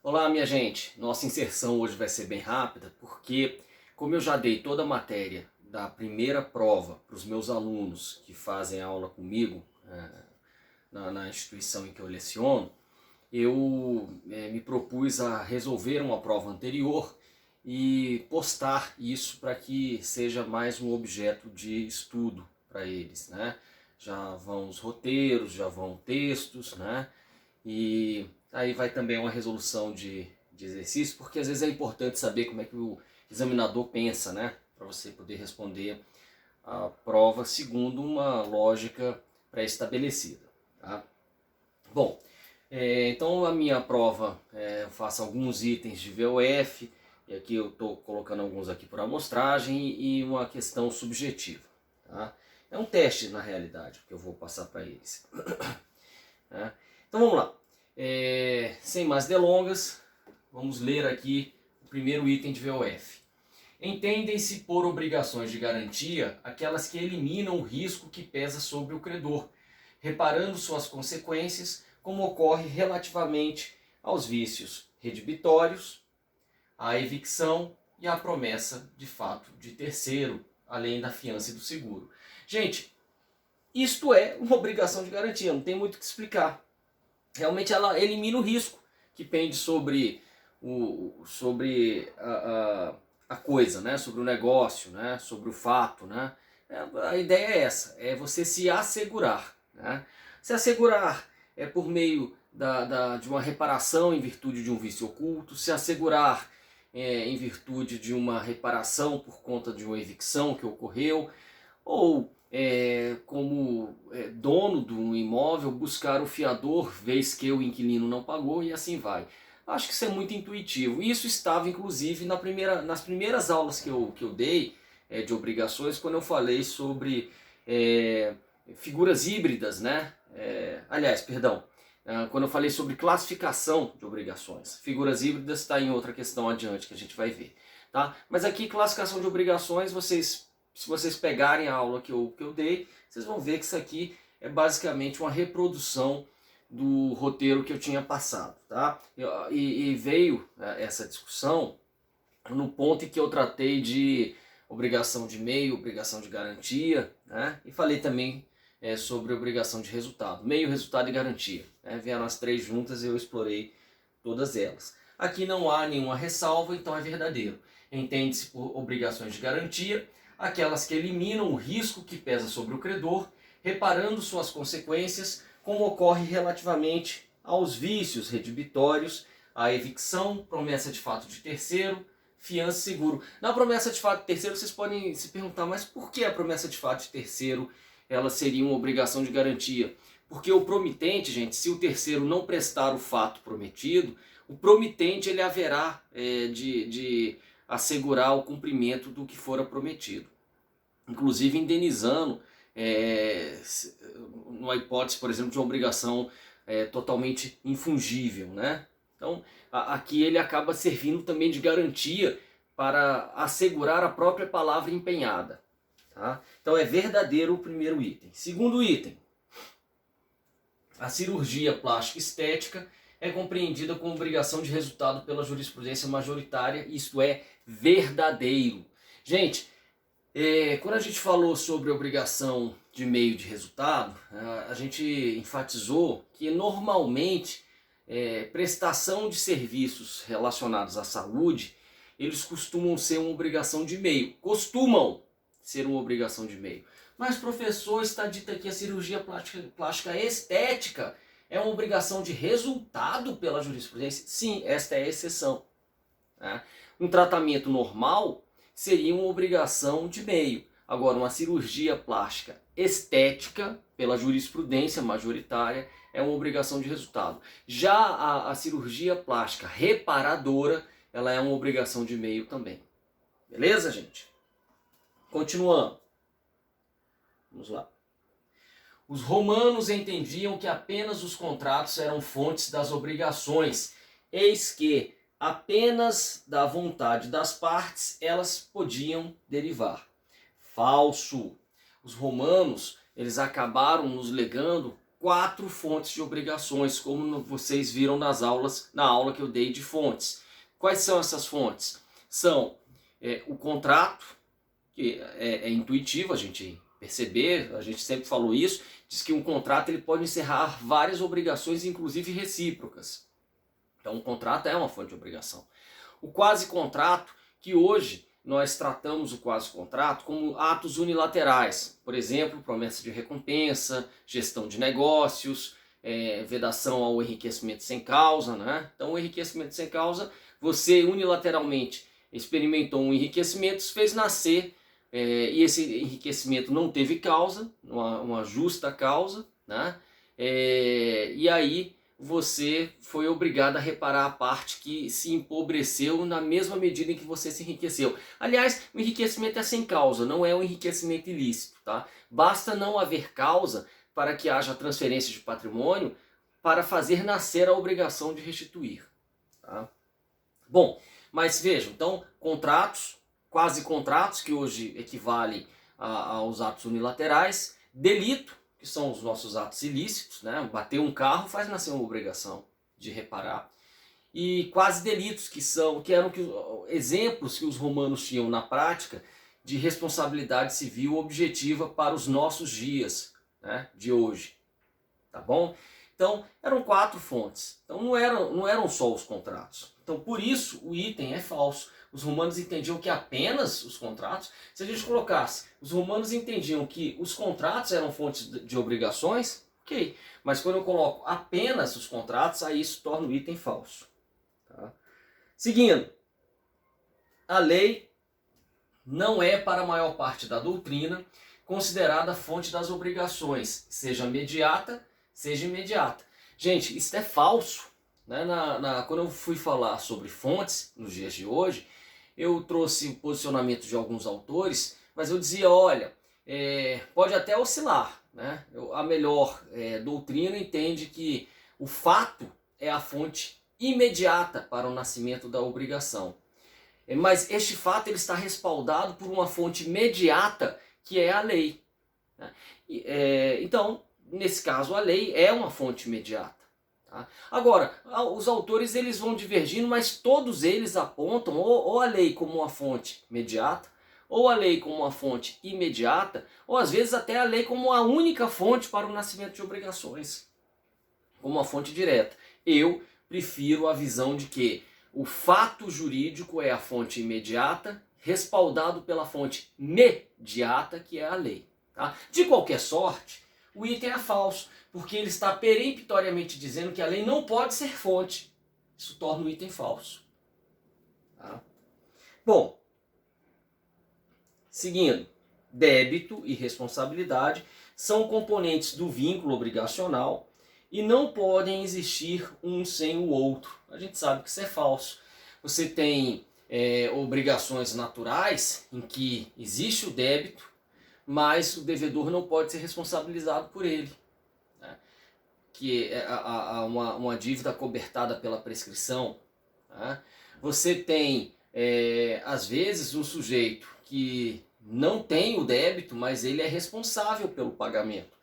Olá, minha gente. Nossa inserção hoje vai ser bem rápida, porque como eu já dei toda a matéria da primeira prova para os meus alunos que fazem aula comigo na instituição em que eu leciono, eu me propus a resolver uma prova anterior e postar isso para que seja mais um objeto de estudo para eles, né? Já vão os roteiros, já vão textos, né? E aí vai também uma resolução de exercício, porque às vezes é importante saber como é que o examinador pensa, né? Para você poder responder a prova segundo uma lógica pré-estabelecida. Tá? Bom, então a minha prova, eu faço alguns itens de VOF, e aqui eu estou colocando alguns aqui por amostragem, e uma questão subjetiva. Tá? É um teste na realidade, que eu vou passar para eles. Né? Então vamos lá. Sem mais delongas, vamos ler aqui o primeiro item de VOF. Entendem-se por obrigações de garantia aquelas que eliminam o risco que pesa sobre o credor, reparando suas consequências, como ocorre relativamente aos vícios redibitórios, à evicção e à promessa de fato de terceiro, além da fiança e do seguro. Gente, isto é uma obrigação de garantia, não tem muito o que explicar. Realmente ela elimina o risco que pende sobre a coisa, né? Sobre o negócio, né? Sobre o fato. Né? A ideia é essa, é você se assegurar. Né? Se assegurar é por meio de uma reparação em virtude de um vício oculto, se assegurar em virtude de uma reparação por conta de uma evicção que ocorreu, ou como dono do imóvel, buscar o fiador, vez que o inquilino não pagou, e assim vai. Acho que isso é muito intuitivo. Isso estava, inclusive, nas primeiras aulas que eu dei de obrigações, quando eu falei sobre figuras híbridas, né? Aliás, perdão, quando eu falei sobre classificação de obrigações. Figuras híbridas está em outra questão adiante que a gente vai ver. Tá? Mas aqui, classificação de obrigações, se vocês pegarem a aula que eu dei, vocês vão ver que isso aqui é basicamente uma reprodução do roteiro que eu tinha passado. Tá? E veio essa discussão no ponto em que eu tratei de obrigação de meio, obrigação de garantia, né? E falei também sobre obrigação de resultado. Meio, resultado e garantia. Vieram as três juntas e eu explorei todas elas. Aqui não há nenhuma ressalva, então é verdadeiro. Entende-se por obrigações de garantia aquelas que eliminam o risco que pesa sobre o credor, reparando suas consequências, como ocorre relativamente aos vícios redibitórios, à evicção, promessa de fato de terceiro, fiança e seguro. Na promessa de fato de terceiro, vocês podem se perguntar, mas por que a promessa de fato de terceiro ela seria uma obrigação de garantia? Porque o promitente, gente, se o terceiro não prestar o fato prometido, o promitente ele haverá de assegurar o cumprimento do que fora prometido. Inclusive indenizando, numa hipótese, por exemplo, de uma obrigação totalmente infungível. Né? Então, aqui ele acaba servindo também de garantia para assegurar a própria palavra empenhada. Tá? Então é verdadeiro o primeiro item. Segundo item, a cirurgia plástica estética é compreendida como obrigação de resultado pela jurisprudência majoritária, isto é, verdadeiro. Gente, quando a gente falou sobre obrigação de meio de resultado, a gente enfatizou que normalmente prestação de serviços relacionados à saúde, eles costumam ser uma obrigação de meio. Costumam ser uma obrigação de meio. Mas, professor, está dito aqui a cirurgia plástica estética é uma obrigação de resultado pela jurisprudência? Sim, esta é a exceção. Né? Um tratamento normal seria uma obrigação de meio. Agora, uma cirurgia plástica estética, pela jurisprudência majoritária, é uma obrigação de resultado. Já a cirurgia plástica reparadora, ela é uma obrigação de meio também. Beleza, gente? Continuando. Vamos lá. Os romanos entendiam que apenas os contratos eram fontes das obrigações, eis que apenas da vontade das partes elas podiam derivar. Falso. Os romanos, eles acabaram nos legando 4 fontes de obrigações, como vocês viram nas aulas, na aula que eu dei de fontes. Quais são essas fontes? São o contrato, que é intuitivo a gente perceber, a gente sempre falou isso, diz que um contrato ele pode encerrar várias obrigações, inclusive recíprocas. Então o contrato é uma fonte de obrigação. O quasi-contrato, que hoje nós tratamos o quasi-contrato como atos unilaterais. Por exemplo, promessa de recompensa, gestão de negócios, vedação ao enriquecimento sem causa, né? Então o enriquecimento sem causa, você unilateralmente experimentou um enriquecimento, fez nascer, e esse enriquecimento não teve causa, uma justa causa, né? E aí você foi obrigado a reparar a parte que se empobreceu na mesma medida em que você se enriqueceu. Aliás, o enriquecimento é sem causa, não é um enriquecimento ilícito, tá? Basta não haver causa para que haja transferência de patrimônio para fazer nascer a obrigação de restituir, tá? Bom, mas vejam, então, contratos, quase contratos, que hoje equivalem aos atos unilaterais, delito, que são os nossos atos ilícitos, né? Bater um carro faz nascer uma obrigação de reparar. E quase delitos, que eram exemplos que os romanos tinham na prática de responsabilidade civil objetiva para os nossos dias, né, de hoje. Tá bom? Então, eram 4 fontes. Então, não eram só os contratos. Então, por isso, o item é falso. Os romanos entendiam que apenas os contratos, se a gente colocasse, os romanos entendiam que os contratos eram fontes de obrigações, ok. Mas quando eu coloco apenas os contratos, aí isso torna o item falso. Tá? Seguindo, a lei não é, para a maior parte da doutrina, considerada fonte das obrigações, seja imediata, seja imediata. Gente, isso é falso. Né? Quando eu fui falar sobre fontes, nos dias de hoje, eu trouxe o posicionamento de alguns autores, mas eu dizia, olha, pode até oscilar. Né? A melhor doutrina entende que o fato é a fonte imediata para o nascimento da obrigação. Mas este fato ele está respaldado por uma fonte imediata, que é a lei. Né? Então, nesse caso, a lei é uma fonte imediata. Tá? Agora, os autores eles vão divergindo, mas todos eles apontam ou a lei como uma fonte imediata, ou a lei como uma fonte imediata, ou às vezes até a lei como a única fonte para o nascimento de obrigações, como uma fonte direta. Eu prefiro a visão de que o fato jurídico é a fonte imediata, respaldado pela fonte mediata, que é a lei. Tá? De qualquer sorte, o item é falso, porque ele está peremptoriamente dizendo que a lei não pode ser fonte. Isso torna o item falso. Tá? Bom, seguindo, débito e responsabilidade são componentes do vínculo obrigacional e não podem existir um sem o outro. A gente sabe que isso é falso. Você tem obrigações naturais em que existe o débito, mas o devedor não pode ser responsabilizado por ele. Né? Que é uma dívida cobertada pela prescrição. Né? Você tem, às vezes, um sujeito que não tem o débito, mas ele é responsável pelo pagamento.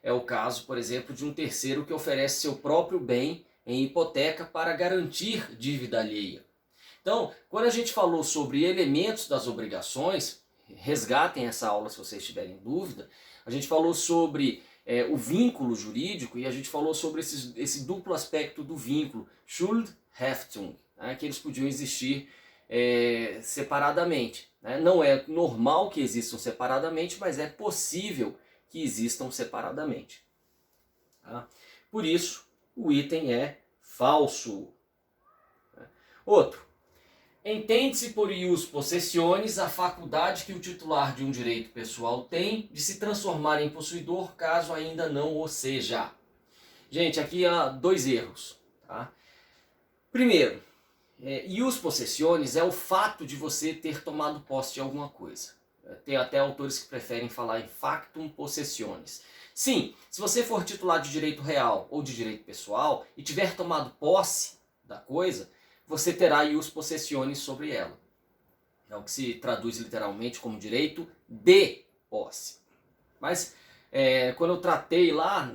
É o caso, por exemplo, de um terceiro que oferece seu próprio bem em hipoteca para garantir dívida alheia. Então, quando a gente falou sobre elementos das obrigações, resgatem essa aula se vocês tiverem dúvida, a gente falou sobre o vínculo jurídico e a gente falou sobre esse duplo aspecto do vínculo, Schuld, Haftung, né, que eles podiam existir separadamente. Né? Não é normal que existam separadamente, mas é possível que existam separadamente. Tá? Por isso, o item é falso. Outro. Entende-se por ius possessiones a faculdade que o titular de um direito pessoal tem de se transformar em possuidor caso ainda não o seja. Gente, aqui há 2 erros. Tá? Primeiro, ius possessiones é o fato de você ter tomado posse de alguma coisa. Tem até autores que preferem falar em factum possessiones. Sim, se você for titular de direito real ou de direito pessoal e tiver tomado posse da coisa, você terá ius possessiones sobre ela. É o que se traduz literalmente como direito de posse. Mas quando eu tratei lá,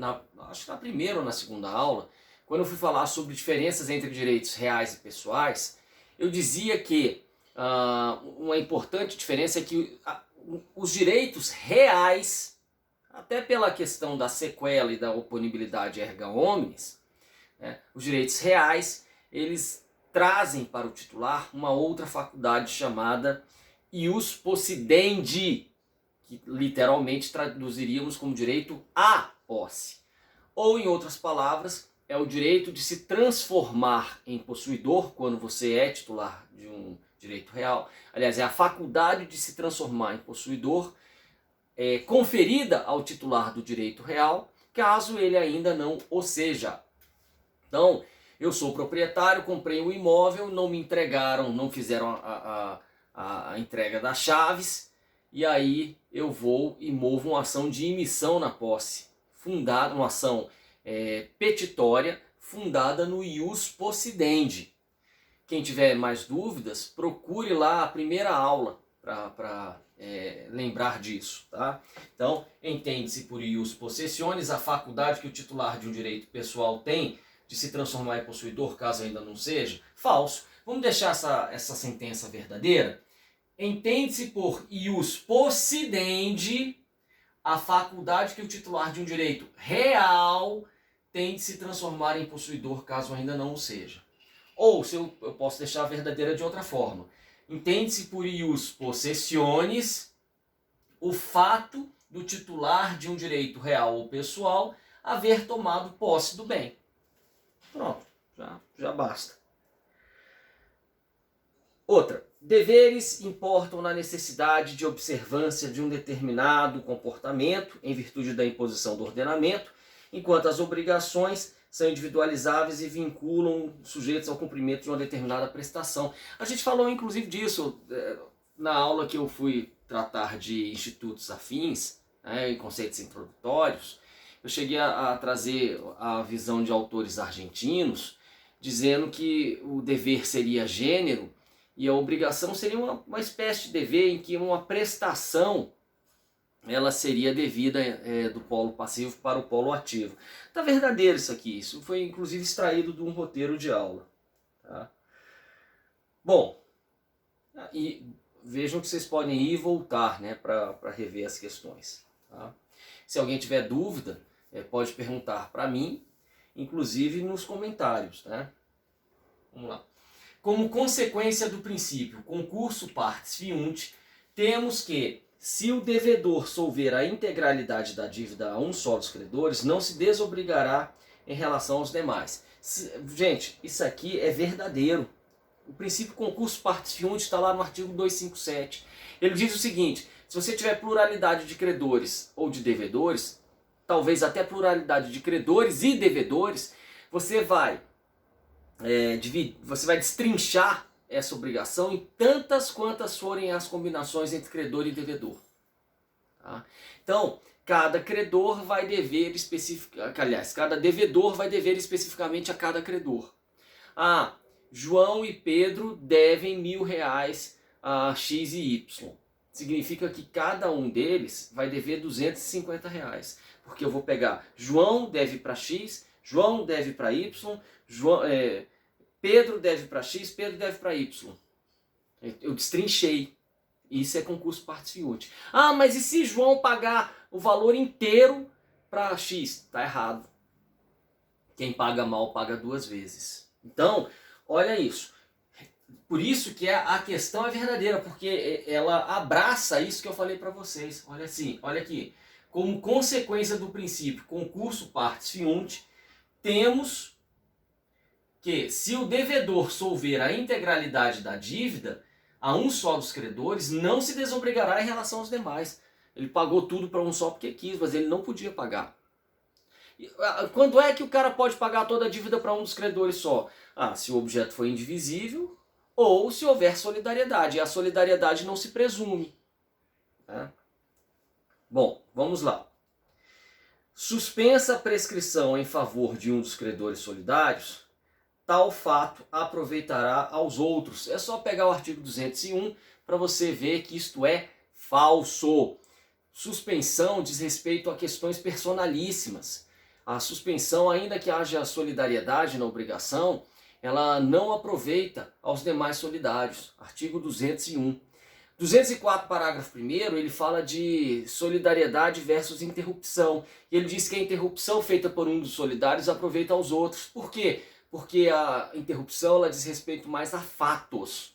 acho que na primeira ou na segunda aula, quando eu fui falar sobre diferenças entre direitos reais e pessoais, eu dizia que uma importante diferença é que os direitos reais, até pela questão da sequela e da oponibilidade erga omnes, né, os direitos reais, eles trazem para o titular uma outra faculdade chamada ius possidendi, que literalmente traduziríamos como direito à posse. Ou, em outras palavras, é o direito de se transformar em possuidor quando você é titular de um direito real. Aliás, é a faculdade de se transformar em possuidor conferida ao titular do direito real, caso ele ainda não o seja. Então, eu sou proprietário, comprei um imóvel, não me entregaram, não fizeram a entrega das chaves, e aí eu vou e movo uma ação de imissão na posse, fundada, uma ação petitória, fundada no ius possidendi. Quem tiver mais dúvidas, procure lá a primeira aula para lembrar disso, tá? Então, entende-se por ius possessionis a faculdade que o titular de um direito pessoal tem de se transformar em possuidor, caso ainda não seja. Falso. Vamos deixar essa sentença verdadeira? Entende-se por ius possidendi a faculdade que o titular de um direito real tem de se transformar em possuidor, caso ainda não o seja. Ou, se eu posso deixar a verdadeira de outra forma, entende-se por ius possessionis o fato do titular de um direito real ou pessoal haver tomado posse do bem. Pronto, já basta. Outra, deveres importam na necessidade de observância de um determinado comportamento em virtude da imposição do ordenamento, enquanto as obrigações são individualizáveis e vinculam sujeitos ao cumprimento de uma determinada prestação. A gente falou inclusive disso na aula que eu fui tratar de institutos afins, e conceitos introdutórios. Eu cheguei a trazer a visão de autores argentinos, dizendo que o dever seria gênero e a obrigação seria uma espécie de dever em que uma prestação ela seria devida do polo passivo para o polo ativo. Tá verdadeiro isso aqui, isso foi inclusive extraído de um roteiro de aula. Tá? Bom, e vejam que vocês podem ir e voltar, né, para rever as questões. Tá? Se alguém tiver dúvida, pode perguntar para mim, inclusive nos comentários. Tá? Vamos lá. Como consequência do princípio concurso partes fiunt, temos que, se o devedor solver a integralidade da dívida a um só dos credores, não se desobrigará em relação aos demais. Gente, isso aqui é verdadeiro. O princípio concurso partes fiunt está lá no artigo 257. Ele diz o seguinte: se você tiver pluralidade de credores ou de devedores, talvez até pluralidade de credores e devedores, você vai destrinchar essa obrigação em tantas quantas forem as combinações entre credor e devedor. Tá? Então, cada credor vai dever cada devedor vai dever especificamente a cada credor. João e Pedro devem R$1.000 a X e Y. Significa que cada um deles vai dever R$250. Porque eu vou pegar João deve para X, João deve para Y, Pedro deve para X, Pedro deve para Y. Eu destrinchei. Isso é concurso partes fiunt. Mas e se João pagar o valor inteiro para X? Está errado. Quem paga mal paga duas vezes. Então, olha isso. Por isso que a questão é verdadeira, porque ela abraça isso que eu falei para vocês. Olha aqui. Como consequência do princípio concurso partes fiunt, temos que, se o devedor solver a integralidade da dívida a um só dos credores, não se desobrigará em relação aos demais. Ele pagou tudo para um só porque quis, mas ele não podia pagar. Quando é que o cara pode pagar toda a dívida para um dos credores só? Se o objeto for indivisível ou se houver solidariedade. E a solidariedade não se presume. Né? Bom, vamos lá. Suspensa a prescrição em favor de um dos credores solidários, tal fato aproveitará aos outros. É só pegar o artigo 201 para você ver que isto é falso. suspensão diz respeito a questões personalíssimas. A suspensão, ainda que haja solidariedade na obrigação, ela não aproveita aos demais solidários. Artigo 201. 204, parágrafo 1º, ele fala de solidariedade versus interrupção. E ele diz que a interrupção feita por um dos solidários aproveita aos outros. Por quê? Porque a interrupção ela diz respeito mais a fatos.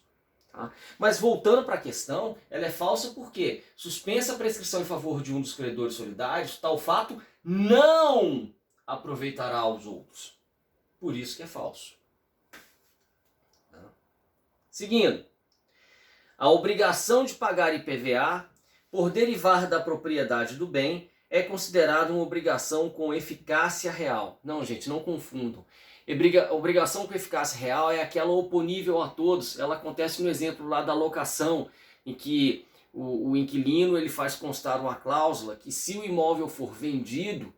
Tá? Mas voltando para a questão, ela é falsa porque, suspensa a prescrição em favor de um dos credores solidários, tal fato não aproveitará aos outros. Por isso que é falso. Tá? Seguindo. A obrigação de pagar IPVA, por derivar da propriedade do bem, é considerada uma obrigação com eficácia real. Não, gente, não confundam. Obrigação com eficácia real é aquela oponível a todos. Ela acontece no exemplo lá da locação, em que o inquilino ele faz constar uma cláusula que, se o imóvel for vendido,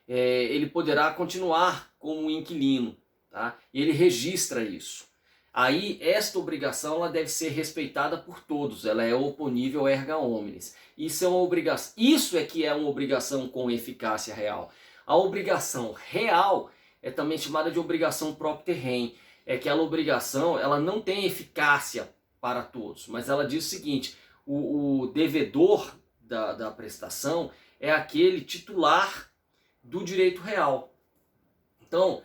ele poderá continuar como inquilino. Tá? E ele registra isso. Aí, esta obrigação ela deve ser respeitada por todos, ela é oponível erga omnes. Isso é uma obrigação, isso é que é uma obrigação com eficácia real. A obrigação real é também chamada de obrigação propter rem. É aquela obrigação, ela não tem eficácia para todos, mas ela diz o seguinte: o devedor da prestação é aquele titular do direito real. Então,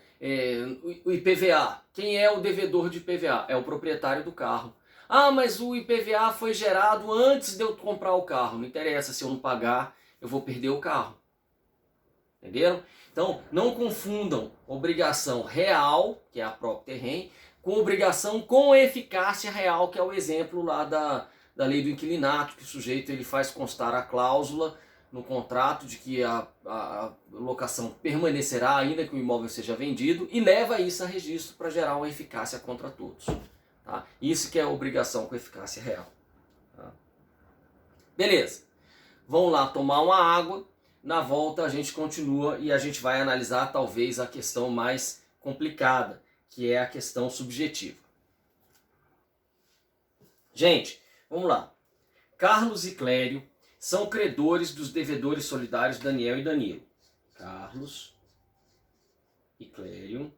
o IPVA, quem é o devedor de IPVA? É o proprietário do carro. Ah, mas o IPVA foi gerado antes de eu comprar o carro. Não interessa, se eu não pagar, eu vou perder o carro. Entenderam? Então, não confundam obrigação real, que é a propter rem, com obrigação com eficácia real, que é o exemplo lá da lei do inquilinato, que o sujeito ele faz constar a cláusula no contrato de que a locação permanecerá ainda que o imóvel seja vendido e leva isso a registro para gerar uma eficácia contra todos. Tá? Isso que é a obrigação com eficácia real. Tá? Beleza. Vamos lá tomar uma água. Na volta a gente continua e a gente vai analisar talvez a questão mais complicada, que é a questão subjetiva. Gente, vamos lá. Carlos e Clério são credores dos devedores solidários Daniel e Danilo. Carlos e Clério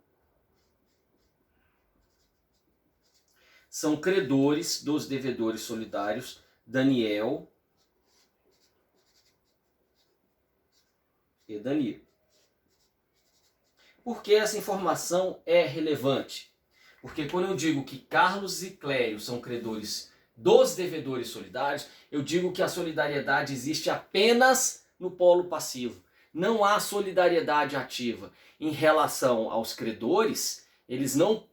são credores dos devedores solidários Daniel e Danilo. Por que essa informação é relevante? Porque quando eu digo que Carlos e Clério são credores dos devedores solidários, eu digo que a solidariedade existe apenas no polo passivo. Não há solidariedade ativa. Em relação aos credores,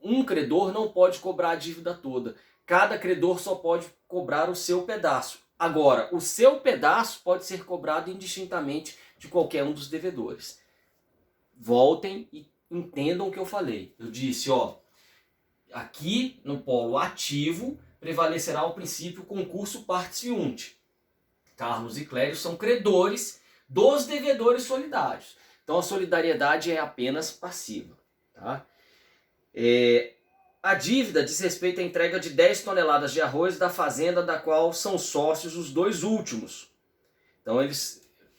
um credor não pode cobrar a dívida toda. Cada credor só pode cobrar o seu pedaço. Agora, o seu pedaço pode ser cobrado indistintamente de qualquer um dos devedores. Voltem e entendam o que eu falei. Eu disse, aqui no polo ativo prevalecerá o princípio concurso partis fiunt. Carlos e Clério são credores dos devedores solidários. Então a solidariedade é apenas passiva. Tá? A dívida diz respeito à entrega de 10 toneladas de arroz da fazenda da qual são sócios os dois últimos. Então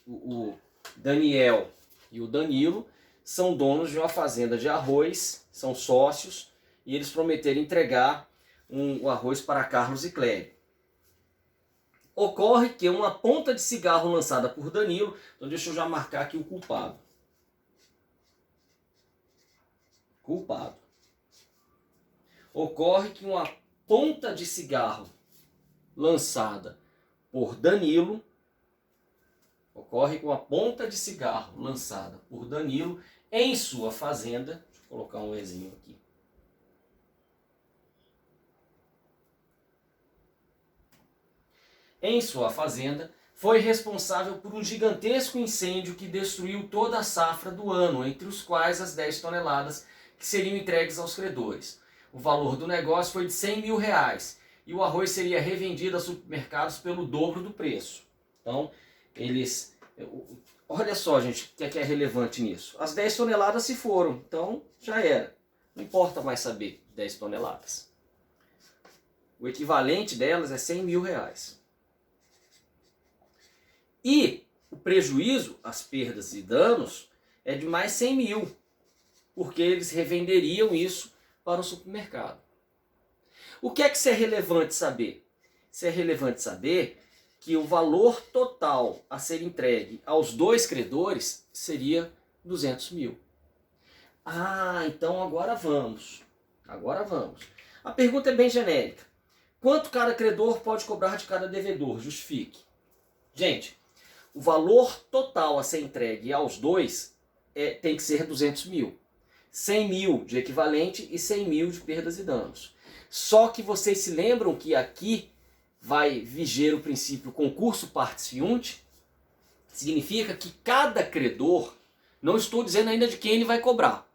o Daniel e o Danilo são donos de uma fazenda de arroz, são sócios, e eles prometeram entregar o arroz para Carlos e Clério. Ocorre que uma ponta de cigarro lançada por Danilo, então deixa eu já marcar aqui o culpado. Ocorre que uma ponta de cigarro lançada por Danilo, em sua fazenda, deixa eu colocar um Ezinho aqui. Em sua fazenda, foi responsável por um gigantesco incêndio que destruiu toda a safra do ano, entre os quais as 10 toneladas que seriam entregues aos credores. O valor do negócio foi de R$100 mil e o arroz seria revendido a supermercados pelo dobro do preço. Então, olha só, gente, o que é relevante nisso. As 10 toneladas se foram, então já era. Não importa mais saber 10 toneladas. O equivalente delas é R$100 mil. E o prejuízo, as perdas e danos, é de mais 100 mil, porque eles revenderiam isso para o supermercado. O que é que isso é relevante saber? Isso é relevante saber que o valor total a ser entregue aos dois credores seria 200 mil. Ah, então agora vamos. Agora vamos. A pergunta é bem genérica. Quanto cada credor pode cobrar de cada devedor? Justifique. Gente, o valor total a ser entregue aos dois tem que ser 200 mil. 100 mil de equivalente e 100 mil de perdas e danos. Só que vocês se lembram que aqui vai viger o princípio concurso partes fiunt? Significa que cada credor, não estou dizendo ainda de quem ele vai cobrar,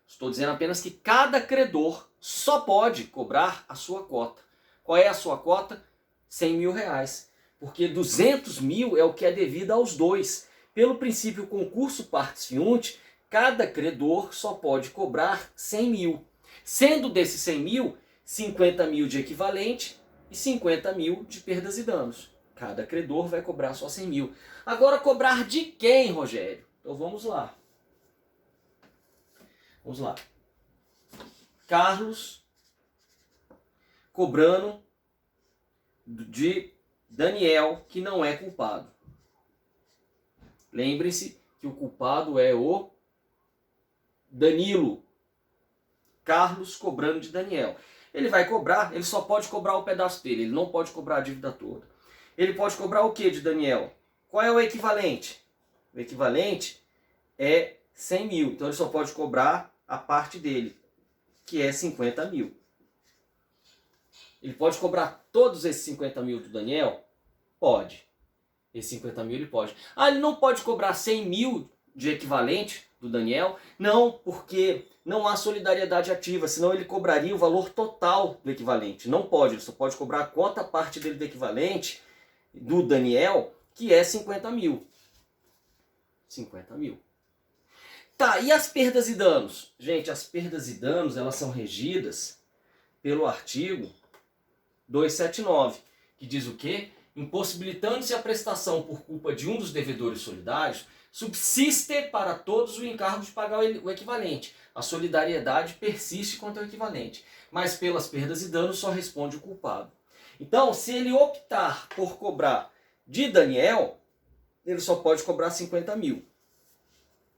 estou dizendo apenas que cada credor só pode cobrar a sua cota. Qual é a sua cota? 100 mil reais. Porque 200 mil é o que é devido aos dois. Pelo princípio concurso partes fiunt, cada credor só pode cobrar 100 mil. Sendo desses 100 mil, 50 mil de equivalente e 50 mil de perdas e danos. Cada credor vai cobrar só 100 mil. Agora, cobrar de quem, Rogério? Então vamos lá. Vamos lá. Carlos cobrando de Daniel, que não é culpado. Lembre-se que o culpado é o Danilo. Carlos cobrando de Daniel. Ele vai cobrar, ele só pode cobrar o pedaço dele, ele não pode cobrar a dívida toda. Ele pode cobrar o que de Daniel? Qual é o equivalente? O equivalente é 100 mil, então ele só pode cobrar a parte dele, que é 50 mil. Ele pode cobrar todos esses 50 mil do Daniel? Pode. Esses 50 mil ele pode. Ah, ele não pode cobrar 100 mil de equivalente do Daniel? Não, porque não há solidariedade ativa, senão ele cobraria o valor total do equivalente. Não pode, ele só pode cobrar a quota parte dele do equivalente do Daniel, que é 50 mil. 50 mil. Tá, e as perdas e danos? Gente, as perdas e danos, elas são regidas pelo artigo 279, que diz o quê? Impossibilitando-se a prestação por culpa de um dos devedores solidários, subsiste para todos o encargo de pagar o equivalente. A solidariedade persiste quanto ao equivalente, mas pelas perdas e danos só responde o culpado. Então, se ele optar por cobrar de Daniel, ele só pode cobrar 50 mil.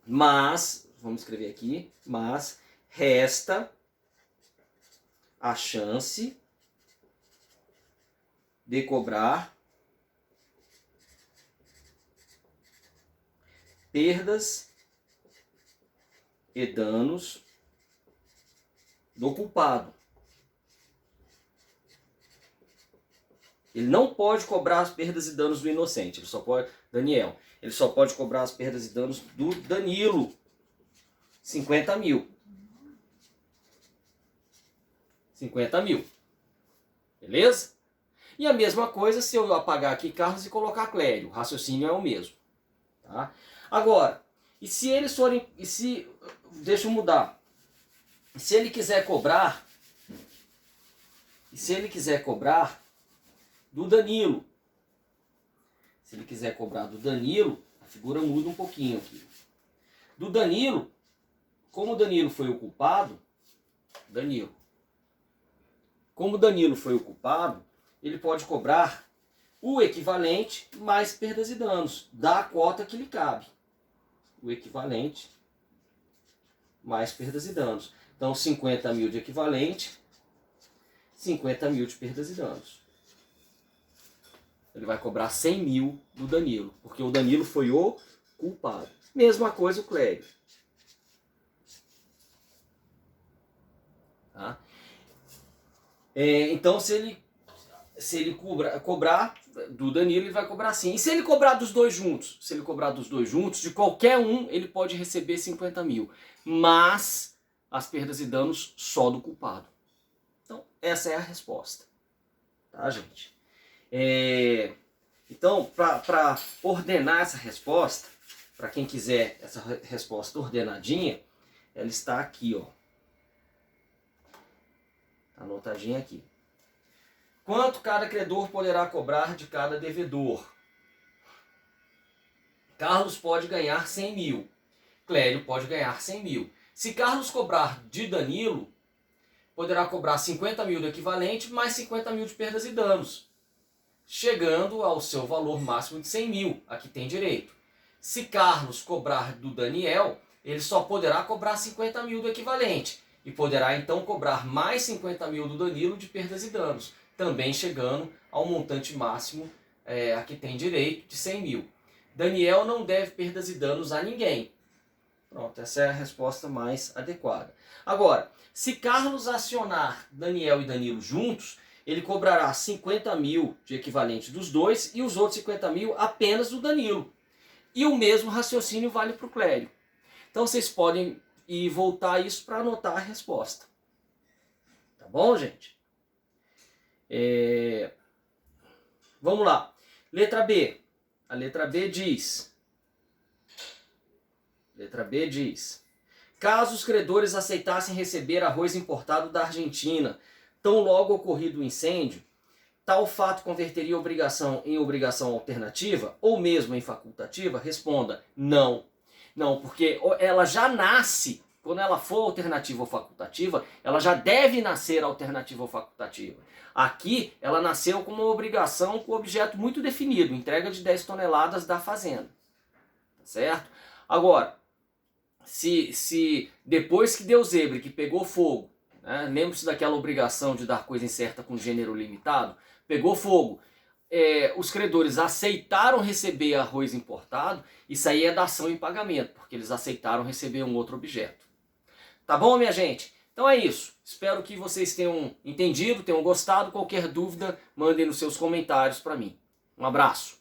Mas, vamos escrever aqui, mas resta a chance de cobrar perdas e danos do culpado. Ele não pode cobrar as perdas e danos do inocente, ele só pode, Daniel, ele só pode cobrar as perdas e danos do Danilo. 50 mil. 50 mil. Beleza? E a mesma coisa se eu apagar aqui Carlos e colocar Clério. O raciocínio é o mesmo. Tá? Agora, e se eles forem... deixa eu mudar. Se ele quiser cobrar... E se ele quiser cobrar do Danilo? Se ele quiser cobrar do Danilo, a figura muda um pouquinho aqui. Do Danilo, como o Danilo foi o culpado... Como o Danilo foi o culpado, ele pode cobrar o equivalente mais perdas e danos da cota que lhe cabe. O equivalente mais perdas e danos. Então, 50 mil de equivalente, 50 mil de perdas e danos. Ele vai cobrar 100 mil do Danilo, porque o Danilo foi o culpado. Mesma coisa o Clério. Tá? Então, se ele cobrar do Danilo, ele vai cobrar sim. E se ele cobrar dos dois juntos? Se ele cobrar dos dois juntos, de qualquer um, ele pode receber 50 mil. Mas as perdas e danos só do culpado. Então, essa é a resposta. Tá, gente? Então, para ordenar essa resposta, para quem quiser essa resposta ordenadinha, ela está aqui, ó. Anotadinha aqui. Quanto cada credor poderá cobrar de cada devedor? Carlos pode ganhar 100 mil. Clério pode ganhar 100 mil. Se Carlos cobrar de Danilo, poderá cobrar 50 mil do equivalente mais 50 mil de perdas e danos, chegando ao seu valor máximo de 100 mil, a que tem direito. Se Carlos cobrar do Daniel, ele só poderá cobrar 50 mil do equivalente e poderá então cobrar mais 50 mil do Danilo de perdas e danos, também chegando ao montante máximo a que tem direito de 100 mil. Daniel não deve perdas e danos a ninguém. Pronto, essa é a resposta mais adequada. Agora, se Carlos acionar Daniel e Danilo juntos, ele cobrará 50 mil de equivalente dos dois e os outros 50 mil apenas do Danilo. E o mesmo raciocínio vale para o Clério. Então vocês podem ir voltar isso para anotar a resposta. Tá bom, gente? Vamos lá. Letra B. A letra B diz... Caso os credores aceitassem receber arroz importado da Argentina, tão logo ocorrido o incêndio, tal fato converteria a obrigação em obrigação alternativa ou mesmo em facultativa? Responda, não. Não, porque ela já nasce, quando ela for alternativa ou facultativa, ela já deve nascer alternativa ou facultativa. Aqui, ela nasceu com uma obrigação com objeto muito definido, entrega de 10 toneladas da fazenda. Tá certo? Agora, se depois que deu zebra, que pegou fogo, né, lembre-se daquela obrigação de dar coisa incerta com gênero limitado, pegou fogo, os credores aceitaram receber arroz importado, isso aí é dação em pagamento, porque eles aceitaram receber um outro objeto. Tá bom, minha gente? Então é isso. Espero que vocês tenham entendido, tenham gostado. Qualquer dúvida, mandem nos seus comentários para mim. Um abraço.